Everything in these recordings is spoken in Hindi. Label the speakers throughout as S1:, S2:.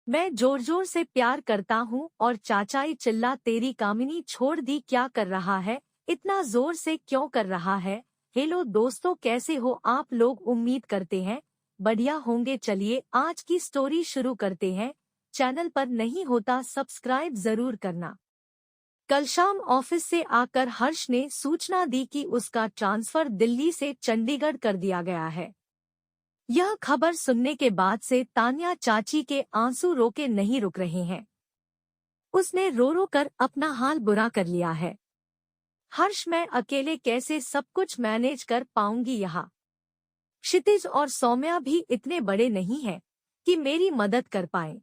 S1: मैं जोर जोर से प्यार करता हूँ और चाचाई चिल्ला तेरी कामिनी छोड़ दी क्या कर रहा है, इतना जोर से क्यों कर रहा है। हेलो दोस्तों, कैसे हो आप लोग? उम्मीद करते हैं बढ़िया होंगे। चलिए आज की स्टोरी शुरू करते हैं। चैनल पर नहीं होता सब्सक्राइब जरूर करना। कल शाम ऑफिस से आकर हर्ष ने सूचना दी कि उसका ट्रांसफर दिल्ली से चंडीगढ़ कर दिया गया है। यह खबर सुनने के बाद से तान्या चाची के आंसू रोके नहीं रुक रहे हैं। उसने रो रो कर अपना हाल बुरा कर लिया है। हर्ष, मैं अकेले कैसे सब कुछ मैनेज कर पाऊंगी यहाँ? क्षितिज और सौम्या भी इतने बड़े नहीं हैं कि मेरी मदद कर पाएं।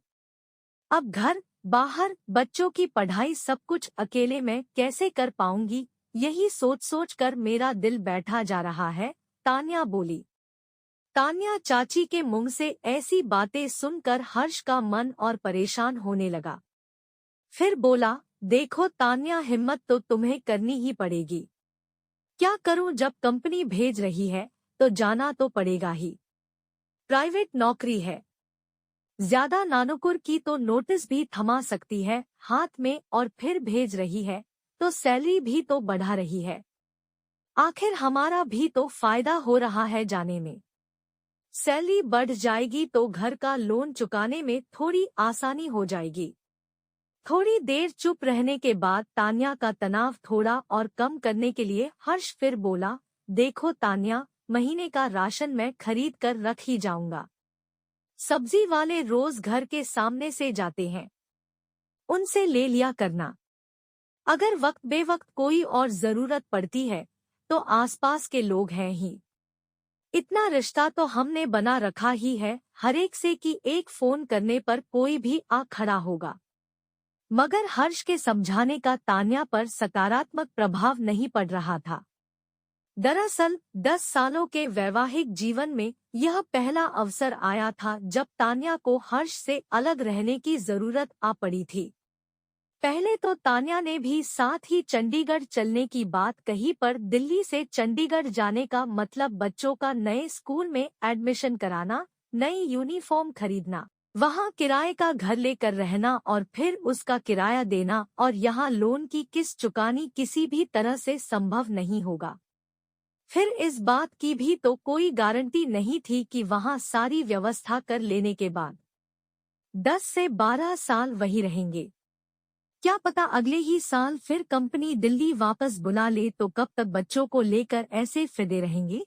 S1: अब घर बाहर बच्चों की पढ़ाई सब कुछ अकेले मैं कैसे कर पाऊंगी, यही सोच सोच कर मेरा दिल बैठा जा रहा है, तान्या बोली। तान्या चाची के मुंह से ऐसी बातें सुनकर हर्ष का मन और परेशान होने लगा। फिर बोला, देखो तान्या, हिम्मत तो तुम्हें करनी ही पड़ेगी। क्या करूं, जब कंपनी भेज रही है तो जाना तो पड़ेगा ही। प्राइवेट नौकरी है, ज्यादा नानुकुर की तो नोटिस भी थमा सकती है हाथ में, और फिर भेज रही है तो सैलरी भी तो बढ़ा रही है। आखिर हमारा भी तो फायदा हो रहा है जाने में। सैलरी बढ़ जाएगी तो घर का लोन चुकाने में थोड़ी आसानी हो जाएगी। थोड़ी देर चुप रहने के बाद तान्या का तनाव थोड़ा और कम करने के लिए हर्ष फिर बोला, देखो तान्या, महीने का राशन मैं खरीद कर रख ही जाऊंगा। सब्जी वाले रोज घर के सामने से जाते हैं, उनसे ले लिया करना। अगर वक्त बेवक्त कोई और जरूरत पड़ती है तो आसपास के लोग हैं ही। इतना रिश्ता तो हमने बना रखा ही है हरेक से कि एक फोन करने पर कोई भी आ खड़ा होगा। मगर हर्ष के समझाने का तान्या पर सकारात्मक प्रभाव नहीं पड़ रहा था। दरअसल 10 सालों के वैवाहिक जीवन में यह पहला अवसर आया था जब तान्या को हर्ष से अलग रहने की जरूरत आ पड़ी थी। पहले तो तान्या ने भी साथ ही चंडीगढ़ चलने की बात कही, पर दिल्ली से चंडीगढ़ जाने का मतलब बच्चों का नए स्कूल में एडमिशन कराना, नई यूनिफॉर्म खरीदना, वहां किराए का घर लेकर रहना और फिर उसका किराया देना, और यहाँ लोन की किस्त चुकानी किसी भी तरह से संभव नहीं होगा। फिर इस बात की भी तो कोई गारंटी नहीं थी कि वहां सारी व्यवस्था कर लेने के बाद 10 से 12 साल वही रहेंगे। क्या पता अगले ही साल फिर कंपनी दिल्ली वापस बुला ले तो कब तक बच्चों को लेकर ऐसे फिदे रहेंगे।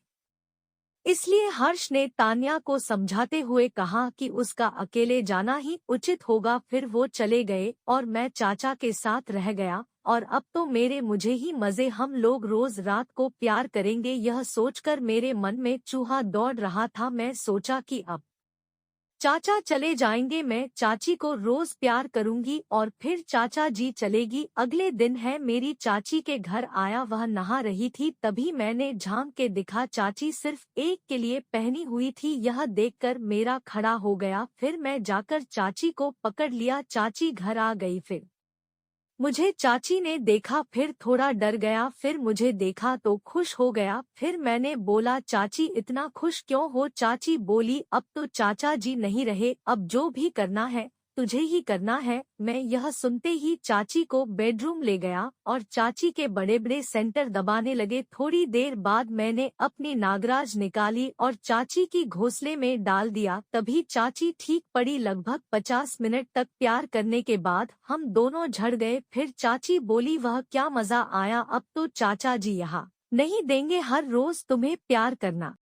S1: इसलिए हर्ष ने तान्या को समझाते हुए कहा कि उसका अकेले जाना ही उचित होगा। फिर वो चले गए और मैं चाचा के साथ रह गया, और अब तो मेरे मुझे ही मजे, हम लोग रोज रात को प्यार करेंगे। यह सोचकर मेरे मन में चूहा दौड़ रहा था। मैं सोचा कि अब चाचा चले जाएंगे, मैं चाची को रोज प्यार करूंगी और फिर चाचा जी चलेगी। अगले दिन है मेरी चाची के घर आया, वह नहा रही थी, तभी मैंने झांक के दिखा, चाची सिर्फ एक के लिए पहनी हुई थी। यह देखकर मेरा खड़ा हो गया। फिर मैं जाकर चाची को पकड़ लिया। चाची घर आ गई, फिर मुझे चाची ने देखा, फिर थोड़ा डर गया, फिर मुझे देखा तो खुश हो गया। फिर मैंने बोला, चाची इतना खुश क्यों हो? चाची बोली, अब तो चाचा जी नहीं रहे, अब जो भी करना है तुझे ही करना है। मैं यह सुनते ही चाची को बेडरूम ले गया और चाची के बड़े बड़े सेंटर दबाने लगे। थोड़ी देर बाद मैंने अपनी नागराज निकाली और चाची की घोंसले में डाल दिया। तभी चाची ठीक पड़ी। लगभग 50 मिनट तक प्यार करने के बाद हम दोनों झड़ गए। फिर चाची बोली, वह क्या मजा आया, अब तो चाचा जी यहाँ नहीं देंगे हर रोज तुम्हें प्यार करना।